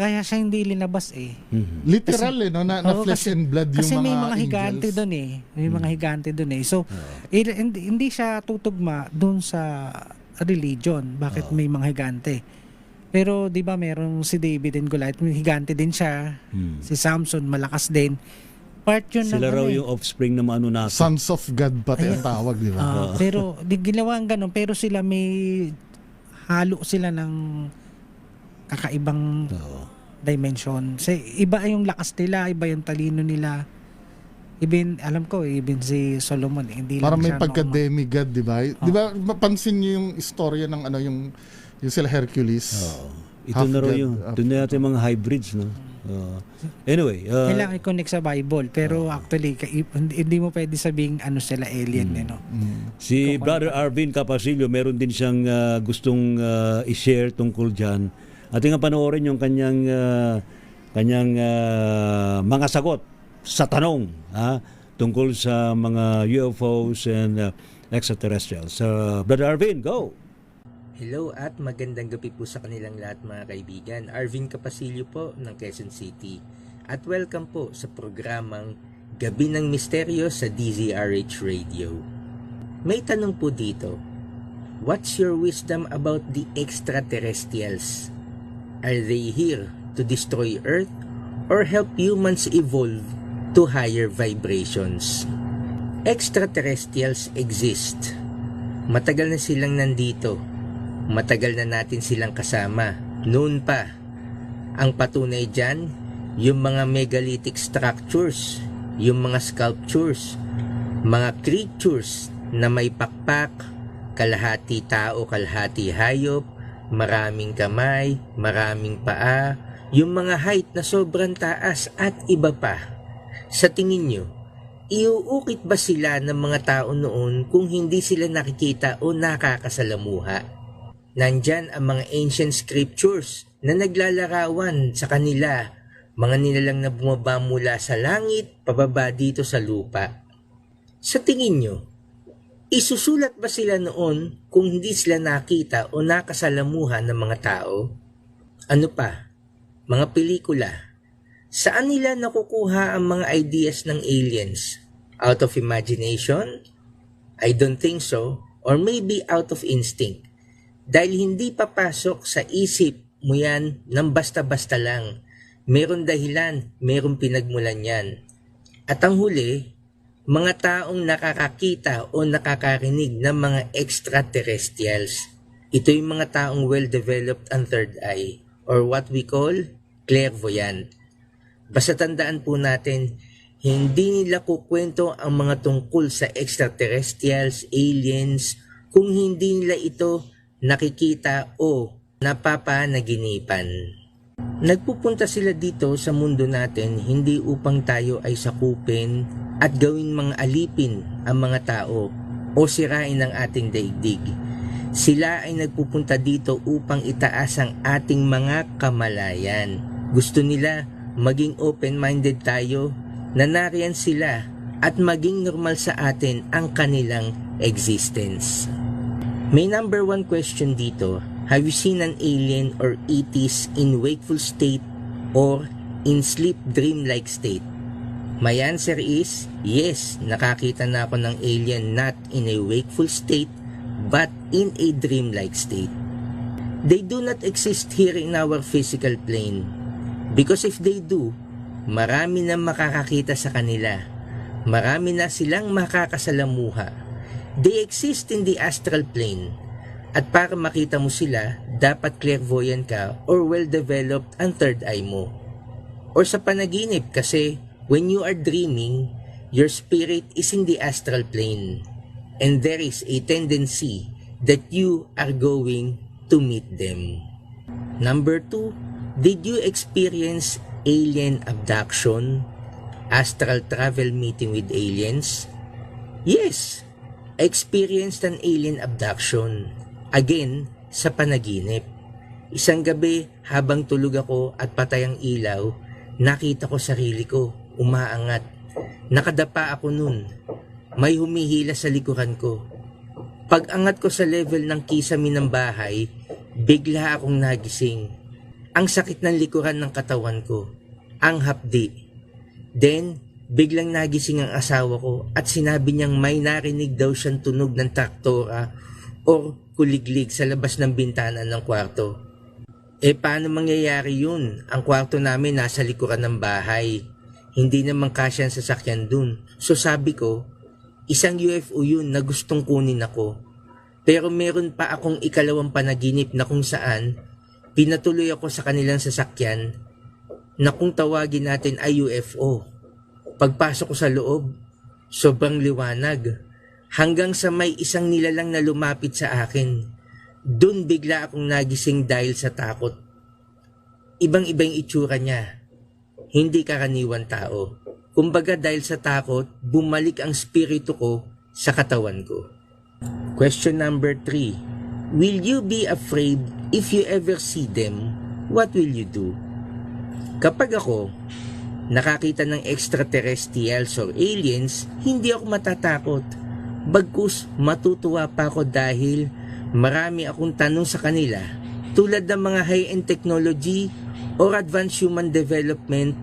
linabas eh. Literal no, na Oo, flesh and blood yung kasi mga may mga higante angels. doon eh. May mga higante doon eh. So, hindi siya tutugma doon sa religion. Bakit may mga higante? Pero 'di ba merong si David and Goliath, may higante din siya. Si Samson malakas din. Part yun Sila ng raw ano eh. yung offspring na maanunasa. Sons of God pati ang tawag, di ba? Pero di ginawa ang ganun, pero sila may halo sila ng kakaibang dimension. Kasi iba yung lakas nila, iba yung talino nila. Even si Solomon, hindi Parang lang may siya pagka-demigod, di ba? Di ba, mapansin niyo yung istorya ng yung sila Hercules. Ito na raw Half-god, yung, doon na natin mga hybrids, no? Anyway, kailangan i-connect sa Bible, pero actually hindi mo pwede sabing ano sila alien no. si Brother Arvin Capasilio, meron din siyang gustong i-share tungkol dyan. Ating panoorin yung kanyang mga sagot sa tanong tungkol sa mga UFOs and extraterrestrials. Brother Arvin, go! Hello at magandang gabi po sa kanilang lahat mga kaibigan. Arvin Capasilio po ng Quezon City. At welcome po sa programang Gabi ng Misteryo sa DZRH Radio. May tanong po dito. What's your wisdom about the extraterrestrials? Are they here to destroy Earth or help humans evolve to higher vibrations? Extraterrestrials exist. Matagal na silang nandito. Matagal na natin silang kasama. Noon pa. Ang patunay dyan, yung mga megalithic structures, yung mga sculptures, mga creatures na may pakpak, kalahati tao, kalahati hayop, maraming kamay, maraming paa, yung mga height na sobrang taas at iba pa. Sa tingin nyo, iuukit ba sila ng mga tao noon kung hindi sila nakikita o nakakasalamuha? Nandyan ang mga ancient scriptures na naglalarawan sa kanila, mga nilalang na bumaba mula sa langit, pababa dito sa lupa. Sa tingin nyo, isusulat ba sila noon kung hindi sila nakita o nakasalamuha ng mga tao? Ano pa? Mga pelikula. Saan nila nakukuha ang mga ideas ng aliens? Out of imagination? I don't think so. Or maybe out of instinct. Dahil hindi papasok sa isip mo yan ng basta-basta lang. Meron dahilan, meron pinagmulan yan. At ang huli, mga taong nakakakita o nakakarinig ng mga extraterrestrials. Ito yung mga taong well-developed ang third eye or what we call clairvoyant. Basta tandaan po natin, hindi nila kukwento ang mga tungkol sa extraterrestrials, aliens, kung hindi nila ito nakikita o napapanaginipan. Nagpupunta sila dito sa mundo natin hindi upang tayo ay sakupin at gawing mga alipin ang mga tao o sirain ang ating daigdig. Sila ay nagpupunta dito upang itaas ang ating mga kamalayan. Gusto nila maging open-minded tayo na nariyan sila at maging normal sa atin ang kanilang existence. May number one question dito. Have you seen an alien or ETs in wakeful state or in sleep dream-like state? My answer is yes, nakakita na ako ng alien not in a wakeful state but in a dream-like state. They do not exist here in our physical plane because if they do, marami na makakakita sa kanila. Marami na silang makakasalamuha. They exist in the astral plane. At para makita mo sila, dapat clairvoyant ka or well-developed ang third eye mo. Or sa panaginip kasi when you are dreaming, your spirit is in the astral plane. And there is a tendency that you are going to meet them. Number 2, did you experience alien abduction? Astral travel meeting with aliens? Yes! I experienced an alien abduction. Again, sa panaginip. Isang gabi, habang tulog ako at patay ang ilaw, nakita ko sarili ko, umaangat. Nakadapa ako nun. May humihila sa likuran ko. Pag-angat ko sa level ng kisame ng bahay, bigla akong nagising. Ang sakit ng likuran ng katawan ko. Ang hapdi. Then, biglang nagising ang asawa ko at sinabi niyang may narinig daw siyang tunog ng traktora o kuliglig sa labas ng bintana ng kwarto. Paano mangyayari yun? Ang kwarto namin nasa likuran ng bahay. Hindi naman kasya ang sasakyan dun. So sabi ko, isang UFO yun na gustong kunin ako. Pero meron pa akong ikalawang panaginip na kung saan pinatuloy ako sa kanilang sasakyan na kung tawagin natin ay UFO. Pagpasok ko sa loob, sobrang liwanag. Hanggang sa may isang nilalang na lumapit sa akin. Doon bigla akong nagising dahil sa takot. Ibang-ibang itsura niya. Hindi karaniwan tao. Kumbaga dahil sa takot, bumalik ang spirito ko sa katawan ko. Question number 3. Will you be afraid if you ever see them? What will you do? Kapag ako nakakita ng extraterrestrials or aliens, hindi ako matatakot. Bagkus matutuwa pa ako dahil marami akong tanong sa kanila tulad ng mga high-end technology or advanced human development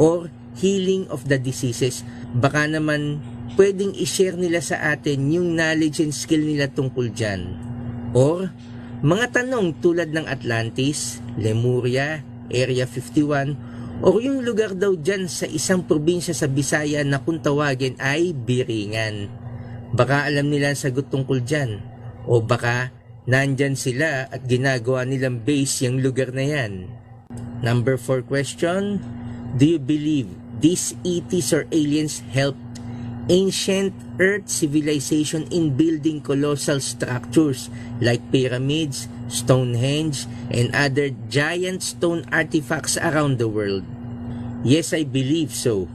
or healing of the diseases. Baka naman pwedeng i-share nila sa atin yung knowledge and skill nila tungkol dyan. Or mga tanong tulad ng Atlantis, Lemuria, Area 51, o yung lugar daw dyan sa isang probinsya sa Bisaya na kung tawagin ay Biringan. Baka alam nila ang sagot tungkol dyan. O baka nandyan sila at ginagawa nilang base yung lugar na yan. Number 4 question. Do you believe these ETs or aliens helped ancient Earth civilization in building colossal structures like pyramids, Stonehenge, and other giant stone artifacts around the world? Yes, I believe so.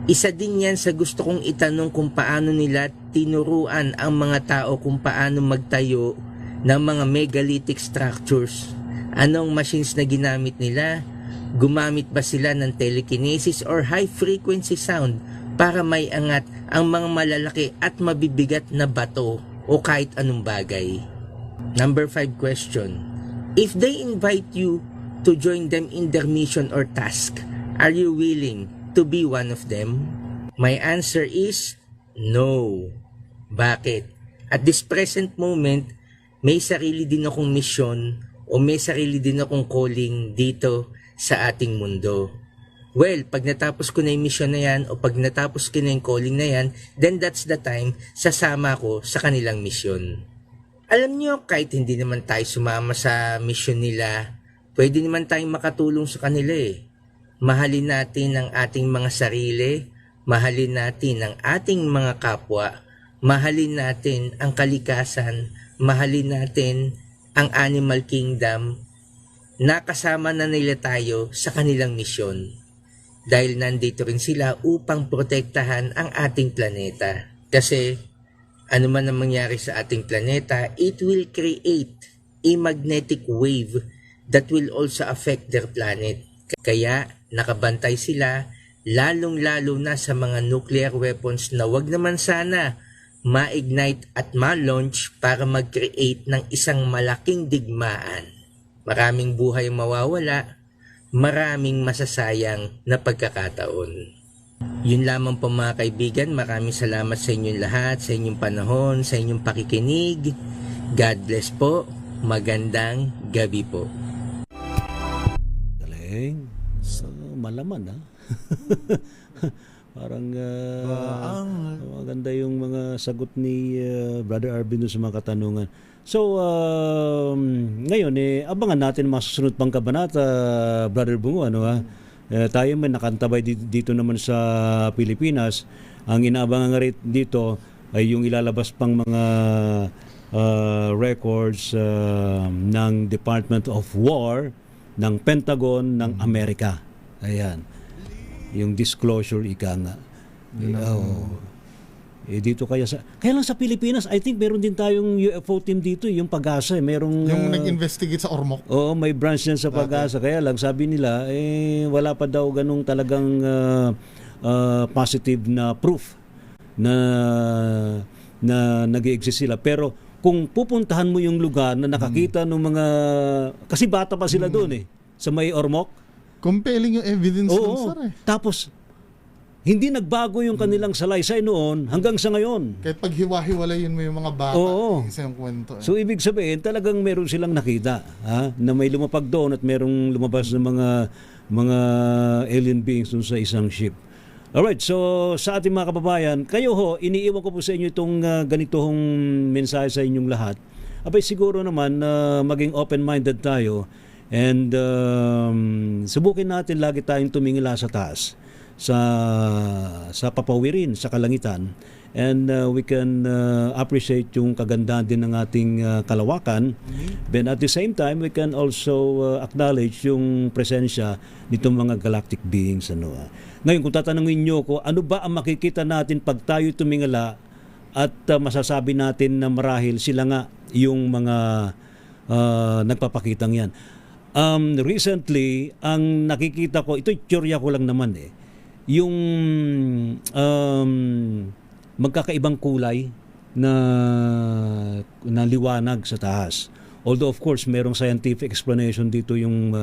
Isa din yan sa gusto kong itanong kung paano nila tinuruan ang mga tao kung paano magtayo ng mga megalithic structures. Anong machines na ginamit nila? Gumamit ba sila ng telekinesis or high-frequency sound para may angat ang mga malalaki at mabibigat na bato o kahit anong bagay? Number 5 question. If they invite you to join them in their mission or task, are you willing to be one of them? My answer is no. Bakit? At this present moment, may sarili din akong mission o may sarili din akong calling dito sa ating mundo. Well, pag natapos ko na yung mission na yan o pag natapos ko na yung calling na yan, then that's the time sasama ko sa kanilang mission. Alam nyo, kahit hindi naman tayo sumama sa mission nila, pwede naman tayong makatulong sa kanila eh. Mahalin natin ang ating mga sarili, mahalin natin ang ating mga kapwa, mahalin natin ang kalikasan, mahalin natin ang animal kingdom, nakasama na nila tayo sa kanilang misyon. Dahil nandito rin sila upang protektahan ang ating planeta. Kasi ano man ang mangyari sa ating planeta, it will create a magnetic wave that will also affect their planet. Kaya nakabantay sila, lalong-lalo na sa mga nuclear weapons na wag naman sana ma-ignite at ma-launch para mag-create ng isang malaking digmaan. Maraming buhay mawawala, maraming masasayang na pagkakataon. Yun lamang po mga kaibigan, maraming salamat sa inyong lahat, sa inyong panahon, sa inyong pakikinig. God bless po, magandang gabi po. Galing. So, malaman ha. Parang maganda yung mga sagot ni Brother Arvin sa mga katanungan. So, ngayon, abangan natin mga susunod pang kabanata, Brother Bungo, ano ha? Tayo man nakantabay dito naman sa Pilipinas. Ang inaabangan nga dito ay yung ilalabas pang mga records ng Department of War, ng Pentagon, ng Amerika. Ayan. Yung disclosure ika nga. Dito kaya lang sa Pilipinas, I think meron din tayong UFO team dito, yung Pag-asa, merong Yung nag-investigate sa Ormoc. Oo, may branch yan sa Pag-asa. Kaya lang sabi nila wala pa daw ganung talagang positive na proof na na nag-exist sila. Pero kung pupuntahan mo yung lugar na nakakita ng mga, kasi bata pa sila doon sa may Ormoc. Compelling yung evidence Oo. nun, sir. Tapos hindi nagbago yung kanilang salaysay noon hanggang sa ngayon. Kahit pag hiwa-hiwalayin mo yung mga bata, Oo. isa yung kwento. So ibig sabihin talagang meron silang nakita na may lumapag doon at merong lumabas na mga alien beings doon sa isang ship. Alright, so sa ating mga kababayan, kayo ho, iniiwan ko po sa inyo itong ganitong mensahe sa inyong lahat. Abay siguro naman maging open-minded tayo and subukin natin lagi tayong tumingala sa taas, sa papawirin, sa kalangitan, and we can appreciate yung kagandahan din ng ating kalawakan. Then at the same time, we can also acknowledge yung presensya nitong mga galactic beings. Ngayon, kung tatanungin nyo ko, ano ba ang makikita natin pag tayo tumingala at masasabi natin na marahil sila nga yung mga nagpapakitang yan. Recently, ang nakikita ko, ito teorya ko lang naman yung magkakaibang kulay na liwanag sa taas. Although of course merong scientific explanation dito yung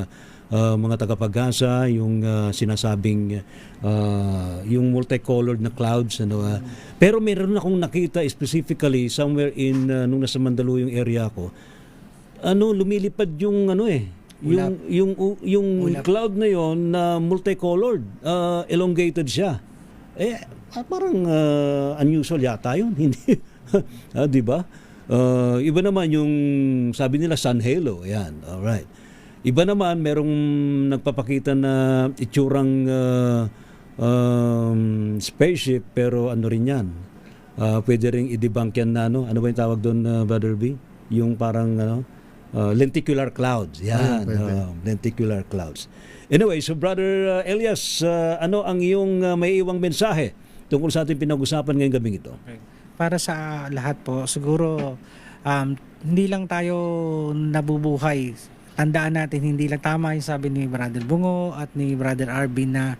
mga tagapag-asa, yung sinasabing yung multicolored na clouds pero meron akong nakita specifically somewhere in nung nasa Mandaluyong area ko, lumilipad yung yung cloud na yon na multicolored, elongated siya. Parang unusual yata yun, hindi? Di ba? Iba naman yung sabi nila sun halo, yan. Alright. Iba naman merong nagpapakita na itsurang spaceship, pero ano rin yan. Pwede ring i-debunk yan na ano ba yung tawag doon, Brother B? Yung parang lenticular clouds. Yan. Lenticular clouds. Anyway, so Brother Elias, ano ang iyong may iwang mensahe tungkol sa ating pinag-usapan ngayong gabing ito? Okay. Para sa lahat po, siguro hindi lang tayo nabubuhay. Tandaan natin, hindi lang tama yung sabi ni Brother Bungo at ni Brother Arvin na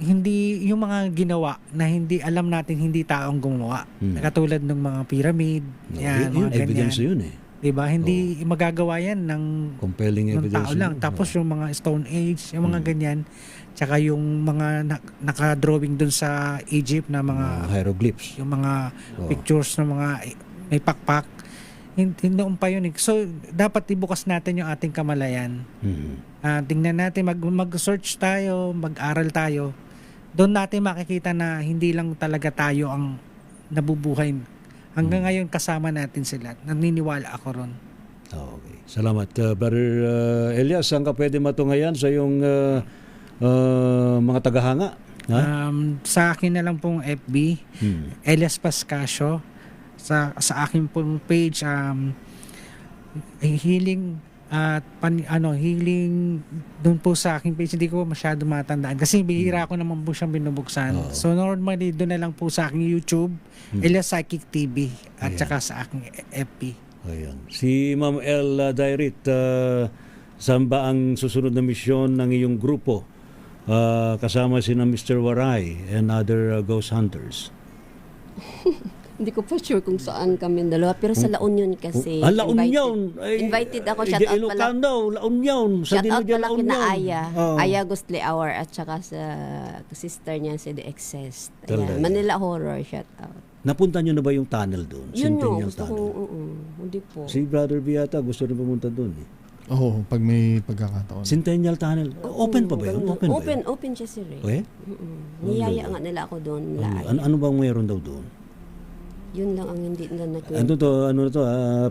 hindi yung mga ginawa na hindi alam natin hindi taong gumawa. Katulad ng mga pyramid, yan, Yun, mga evidence ganyan. yun 'Di ba? Hindi magagawa 'yan ng compelling ng evidence tao lang. yun. Tapos yung mga Stone Age, yung mga ganyan, tsaka yung mga naka-drawing dun sa Egypt na mga hieroglyphs. yung mga pictures ng mga may pakpak. Hindi noon pa yun. So dapat ibukas natin yung ating kamalayan. Tingnan natin, mag-search tayo, mag-aral tayo. Doon natin makikita na hindi lang talaga tayo ang nabubuhay. Hanggang ngayon kasama natin sila. Naniniwala ako ron. Okay. Salamat. Brother Elias, saan ka pwede matungayan sa iyong mga tagahanga? Sa akin na lang pong FB, Elias Pascasio. Sa akin pong page, healing at healing doon po sa aking page. Hindi ko masyado matandaan kasi bihira ko naman po siyang binubuksan. So normally doon na lang po sa aking YouTube, Elias Psychic TV at saka sa aking FB. Ayan. Si Ma'am El Dairit, saan ba ang susunod na misyon ng iyong grupo? Kasama si na Mr. Waray and other ghost hunters. Hindi ko pa sure kung saan kami dalawa. Pero sa La Union kasi. La Union! Invited ako. Shout out pala. La Union! Sa Shout out Dinodia, pala La kina Union. Aya. Aya Gustli Hour at saka sa sister niya si The Excess. Talaga. Manila Horror. Shout out. Napunta nyo na ba yung tunnel doon? Yun no. Centennial Gusto ko. Tunnel. Hindi po. Si Brother Biata gusto rin pumunta doon. Oo, pag may pagkakataon. Centennial Tunnel. Open pa ba yun? Ganun. Open ba yun? Open siya si Ray. Okay? Niyaya nga nila ako doon. Ano bang mayroon daw doon? Yun lang ang hindi na Ano to,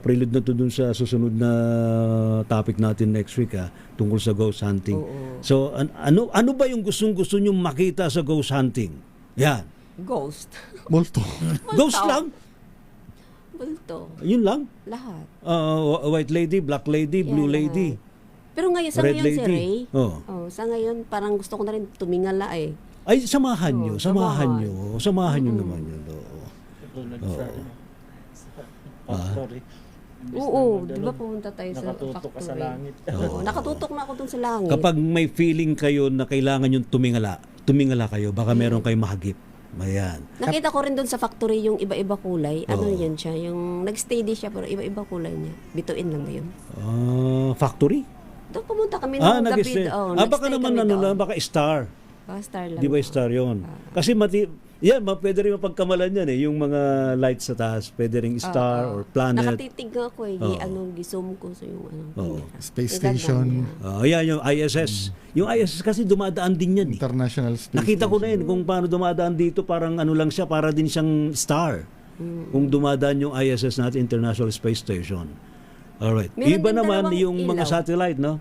prelude na to dun sa susunod na topic natin next week tungkol sa ghost hunting. Oo. So ano ba yung gustong-gusto niyo makita sa ghost hunting? Yan. Ghost. Multo. Ghost lang? Bulto. Yun lang? Lahat. White lady, black lady, blue Yeah, lady. Pero ngayon, sa Red ngayon si lady. Ray, Oh. sa ngayon, parang gusto ko na rin tumingala eh. Ay, samahan nyo. samahan. Samahan nyo naman yun. Factory. Oo, di ba pumunta tayo sa Nakatutok ka sa factory? langit. Oo, nakatutok na ako dun sa langit. Kapag may feeling kayo na kailangan yung tumingala kayo. Baka meron kayong mahagip. Ayan. Nakita ko rin doon sa factory yung iba-iba kulay. Ano Oo. yun siya? Yung nag-steady siya pero iba-iba kulay niya. Bituin lang ba yun? Factory? Doon pumunta kami nung gabi. Nag-stay. Oh, Baka nag-stay naman kami ano doon. lang, baka Star. Star lang. Di ba Star yun? Kasi pwede rin mapagkamalan yan eh. Yung mga lights sa taas, pwede ring Star or Planet. Nakatitig nga ako eh. Gisum ko sa yung ano. Oo. camera. Space Ang ganda Station, niya. Yan, yung ISS. Yung ISS kasi dumadaan din yan eh. International Space Nakita ko Station. na yun kung paano dumadaan dito, parang ano lang siya, para din siyang star. Kung dumadaan yung ISS natin, International Space Station. Alright. Meron Iba din naman dalawang yung mga ilaw. satellite, no?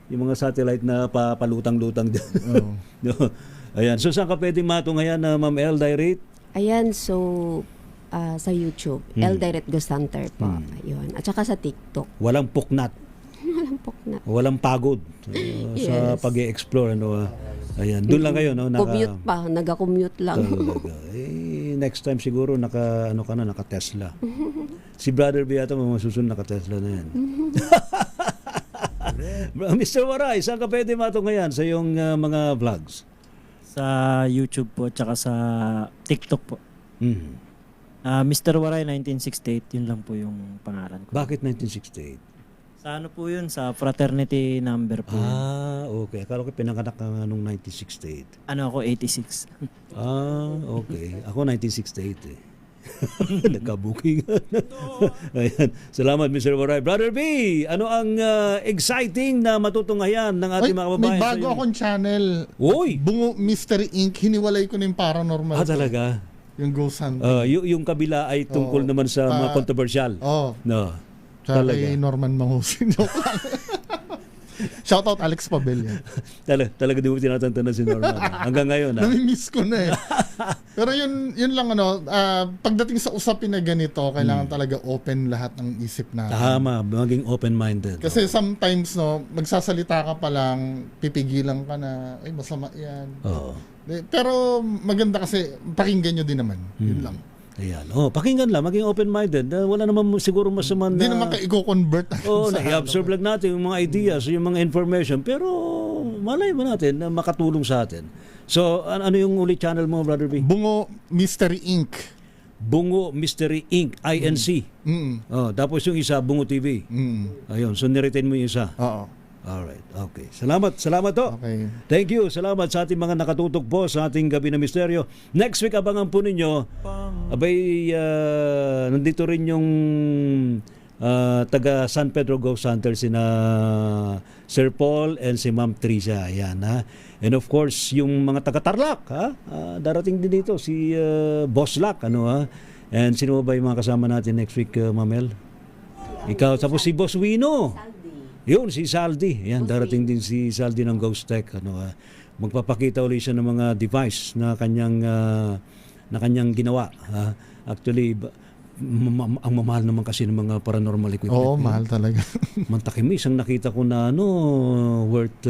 Yung mga satellite na papalutang-lutang din. Oo. No? Ayan. So saan ka pwedeng matungayan na Ma'am El Direct? Ayan, so sa YouTube, El Direct Ghost Hunter po. Yun. At saka sa TikTok. Walang puknat, Walang pokna. walang pagod sa Yes. pag-explore. Ano, ayan. Doon lang kayo, no? Commute pa. Naga-commute lang. Talaga. Next time siguro naka-Tesla. Si Brother Beato masusunod naka-Tesla na yan. Mr. Waray, saan ka pwede matungayan sa iyong mga vlogs? Sa YouTube po at saka sa TikTok po. Mhm. Mr. Waray 1968, yun lang po yung pangalan ko. Bakit 1968? Sa ano po yun? Sa fraternity number po. yun. Okay. Akala ko pinanganak ka nga nung 1968. Ano ako, 86. Okay. Ako 1968 eh. Nagka-booking. Ayan. Salamat, Mr. Waray. Brother B, ano ang exciting na matutunghayan ng ating mga kababayan? May sa bago iyong- akong channel. Uy! Bungo Mystery Inc. Hiniwalay ko na yung paranormal. Talaga? Yung Ghost Hunting. Yung kabila ay tungkol Oo. naman sa mga controversial. Oh. No. Tsaka Talaga. kay Norman Mangusin. Joke lang. Shoutout Alex Pabella. Talaga di mo tinatantanan si Norman. Hanggang ngayon. Nami-miss ko na eh. Pero yun lang pagdating sa usapin na ganito, kailangan talaga open lahat ng isip natin. Tama, maging open-minded. Kasi sometimes magsasalita ka pa lang, pipigilan ka na, ay masama yan. Oo. Pero maganda kasi pakinggan nyo din naman. Yun lang. Ayan. Pakinggan lang, maging open-minded. Wala naman siguro masama na... Hindi naman ka i-convert. I-observe lang natin yung mga ideas, yung mga information, pero malay mo natin na makatulong sa atin. So, ano yung ulit channel mo, Brother B? Bungo Mystery Inc. Bungo Mystery Inc. INC. Tapos yung isa, Bungo TV. Ayun, so niretain mo yung isa. Oo. Alright, okay. Salamat to. Okay. Thank you. Salamat sa ating mga nakatutok po sa ating Gabi na Misteryo. Next week, abangan po ninyo. Abay, nandito rin yung taga San Pedro Ghost Hunter, sina Sir Paul and si Ma'am Tricia. Ayan, ha. And of course, yung mga taga Tarlac, ha. Darating din dito si Boss Lac, ano, ha. And sino ba yung mga kasama natin next week, Mamel? Ikaw, tapos si Boss Wino. Yun, si Saldi. Yan, darating din si Saldi ng Ghost Tech. Magpapakita ulit siya ng mga device na kanyang ginawa. Actually, ang mamahal naman kasi ng mga paranormal equipment. Oo, mahal talaga. Mantakimis, ang nakita ko na worth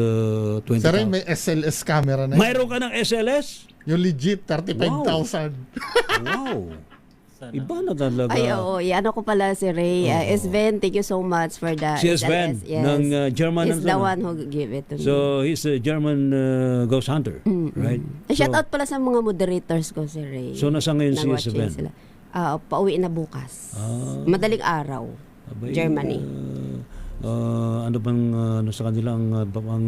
20,000. Sir, may SLS camera na. Mayroon ka ng SLS? Yung legit, 35,000. Wow. Iba na talaga. Ay, oo. Ano ko pala si Ray. Sven, thank you so much for the Si Sven, SLS. Yes. ng German. He's the one who gave it to me. So, he's a German ghost hunter, right? Shout out pala sa mga moderators ko, si Ray. So, nasa ngayon si Nag-watching Sven? sila. Pauwi na bukas. Madaling araw. Abay, Germany. Ano bang sa kanila ang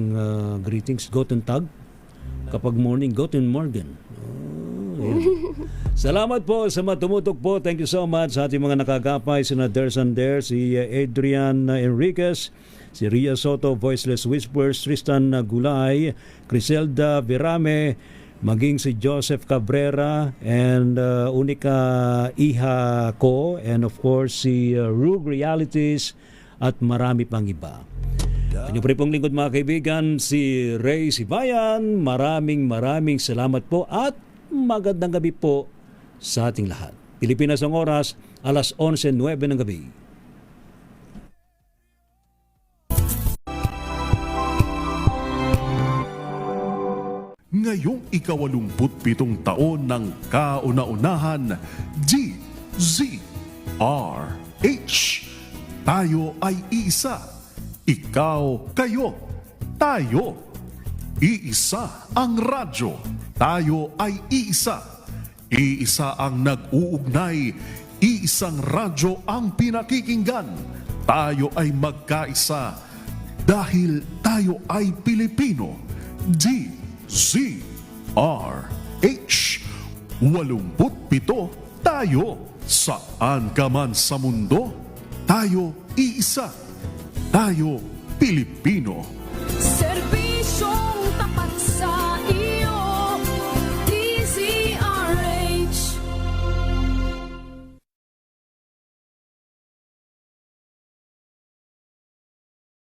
greetings? Guten Tag? Kapag morning, Guten Morgen. Yan. Salamat po sa mga tumutok po. Thank you so much sa ating mga nakagapay. Sina Ders and Der, si Adrian Enriquez, si Ria Soto, Voiceless Whispers, Tristan Gulay, Criselda Virame, maging si Joseph Cabrera, and Unica Iha Ko, and of course si Rug Realities, at marami pang iba. Ano pa rin pong lingkod mga kaibigan, si Ray Sibayan. Maraming salamat po at magandang gabi po sa ating lahat. Pilipinas ang oras, 11:09 ng gabi. Ngayong ika-87 taon ng kauna-unahan, DZRH. Tayo ay isa. Ikaw, kayo, tayo. Iisa ang radyo. Tayo ay iisa. Iisa ang nag-uugnay. Iisang radyo ang pinakikinggan. Tayo ay magkaisa dahil tayo ay Pilipino. DZRH 87 tayo. Saan ka man sa mundo, tayo iisa. Tayo Pilipino. Serbisyo